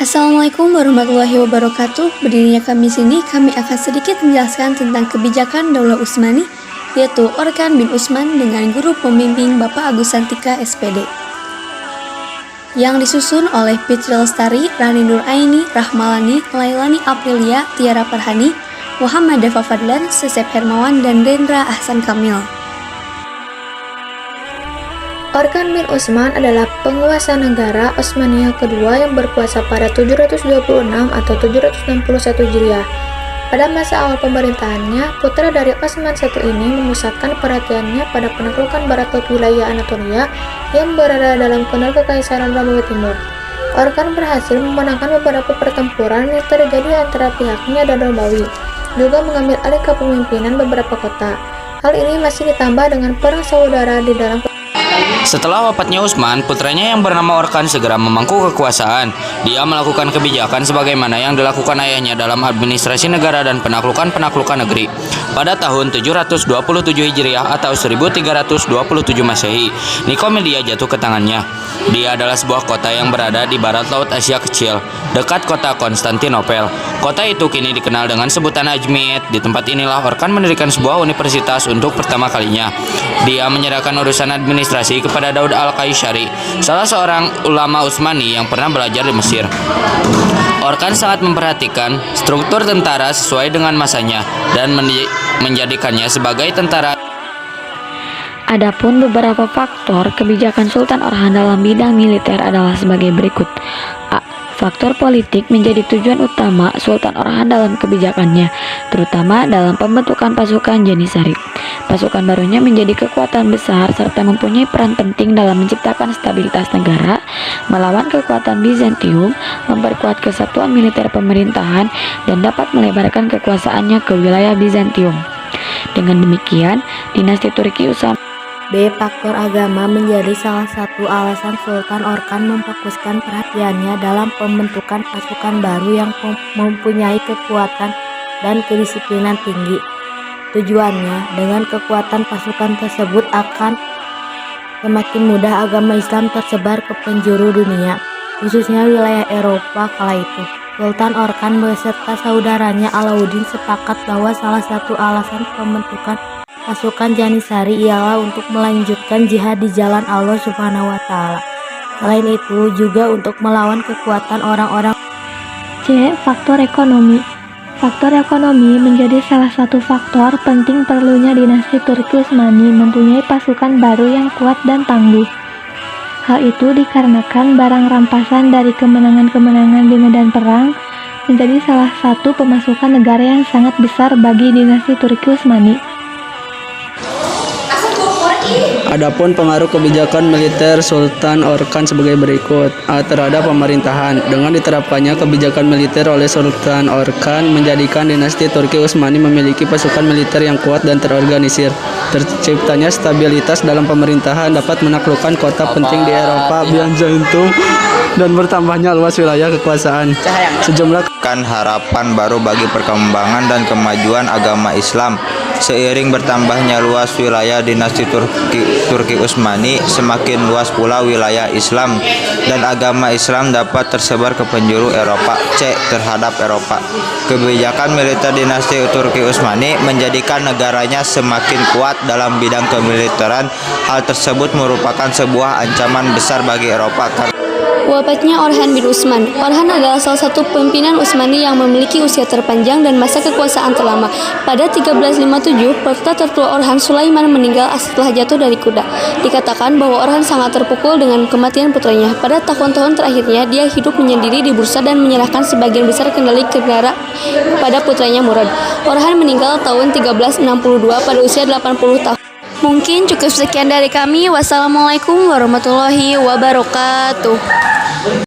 Assalamualaikum warahmatullahi wabarakatuh. Berdirinya kami sini, kami akan sedikit menjelaskan tentang kebijakan Daulah Utsmani, yaitu Orkan bin Utsman dengan guru pembimbing Bapak Agus Santika SPD. Yang disusun oleh Fitri Lestari, Rani Nur Aini, Rahmalani, Lailani Aprilia, Tiara Farhani, Muhammad Deva Fadlan, Sesep Hermawan, dan Rendra Ahsan Kamil. Orkan bin Utsman adalah penguasa negara Utsmaniyah kedua yang berkuasa pada 726 atau 761 Hijriah. Pada masa awal pemerintahannya, putra dari Utsman I ini memusatkan perhatiannya pada penaklukan barat laut wilayah Anatolia yang berada dalam kendali Kekaisaran Romawi Timur. Orkan berhasil memenangkan beberapa pertempuran yang terjadi antara pihaknya dan Romawi, juga mengambil alih kepemimpinan beberapa kota. Hal ini masih ditambah dengan perang saudara di dalam. Setelah wafatnya Utsman, putranya yang bernama Orkan segera memangku kekuasaan. Dia melakukan kebijakan sebagaimana yang dilakukan ayahnya dalam administrasi negara dan penaklukan negeri. Pada tahun 727 Hijriah atau 1327 Masehi, Nikomedia jatuh ke tangannya. Dia adalah sebuah kota yang berada di barat laut Asia Kecil, dekat kota Konstantinopel. Kota itu kini dikenal dengan sebutan Ajmit. Di tempat inilah Orkan mendirikan sebuah universitas untuk pertama kalinya. Dia menyerahkan urusan administrasi kepada Daud al-Qaisari, salah seorang ulama Utsmani yang pernah belajar di Mesir. Orkan sangat memperhatikan struktur tentara sesuai dengan masanya dan menjadikannya sebagai tentara. Adapun beberapa faktor kebijakan Sultan Orhan dalam bidang militer adalah sebagai berikut. A. Faktor politik menjadi tujuan utama Sultan Orhan dalam kebijakannya, terutama dalam pembentukan pasukan Janissary. Pasukan barunya menjadi kekuatan besar serta mempunyai peran penting dalam menciptakan stabilitas negara, melawan kekuatan Bizantium, memperkuat kesatuan militer pemerintahan, dan dapat melebarkan kekuasaannya ke wilayah Bizantium. Dengan demikian, dinasti Turki Utsmani. B. Faktor agama menjadi salah satu alasan Sultan Orkan memfokuskan perhatiannya dalam pembentukan pasukan baru yang mempunyai kekuatan dan kedisiplinan tinggi. Tujuannya, dengan kekuatan pasukan tersebut akan semakin mudah agama Islam tersebar ke penjuru dunia, khususnya wilayah Eropa kala itu. Sultan Orkan beserta saudaranya Alauddin sepakat bahwa salah satu alasan pembentukan pasukan Janissary ialah untuk melanjutkan jihad di jalan Allah Subhanahu wa Ta'ala. Selain itu, juga untuk melawan kekuatan orang-orang. C. Faktor ekonomi. Faktor ekonomi menjadi salah satu faktor penting perlunya dinasti Turki Utsmani mempunyai pasukan baru yang kuat dan tangguh. Hal itu dikarenakan barang rampasan dari kemenangan-kemenangan di medan perang menjadi salah satu pemasukan negara yang sangat besar bagi dinasti Turki Utsmani. Adapun pengaruh kebijakan militer Sultan Orkan sebagai berikut. A. Terhadap pemerintahan. Dengan diterapkannya kebijakan militer oleh Sultan Orkan menjadikan dinasti Turki Utsmani memiliki pasukan militer yang kuat dan terorganisir. Terciptanya stabilitas dalam pemerintahan, dapat menaklukkan kota penting di Eropa, Bizantium, dan bertambahnya luas wilayah kekuasaan. Sejumlah harapan baru bagi perkembangan dan kemajuan agama Islam. Seiring bertambahnya luas wilayah dinasti Turki Utsmani, semakin luas pula wilayah Islam dan agama Islam dapat tersebar ke penjuru Eropa. C. Terhadap Eropa. Kebijakan militer dinasti Turki Utsmani menjadikan negaranya semakin kuat dalam bidang kemiliteran. Hal tersebut merupakan sebuah ancaman besar bagi Eropa. Wafatnya Orhan bin Utsman. Orhan adalah salah satu pimpinan Utsmani yang memiliki usia terpanjang dan masa kekuasaan terlama. Pada 1357, putra tertua Orhan Sulaiman meninggal setelah jatuh dari kuda. Dikatakan bahwa Orhan sangat terpukul dengan kematian putranya. Pada tahun-tahun terakhirnya, dia hidup menyendiri di bursa dan menyerahkan sebagian besar kendali negara pada putranya Murad. Orhan meninggal tahun 1362 pada usia 80 tahun. Mungkin cukup sekian dari kami. Wassalamualaikum warahmatullahi wabarakatuh.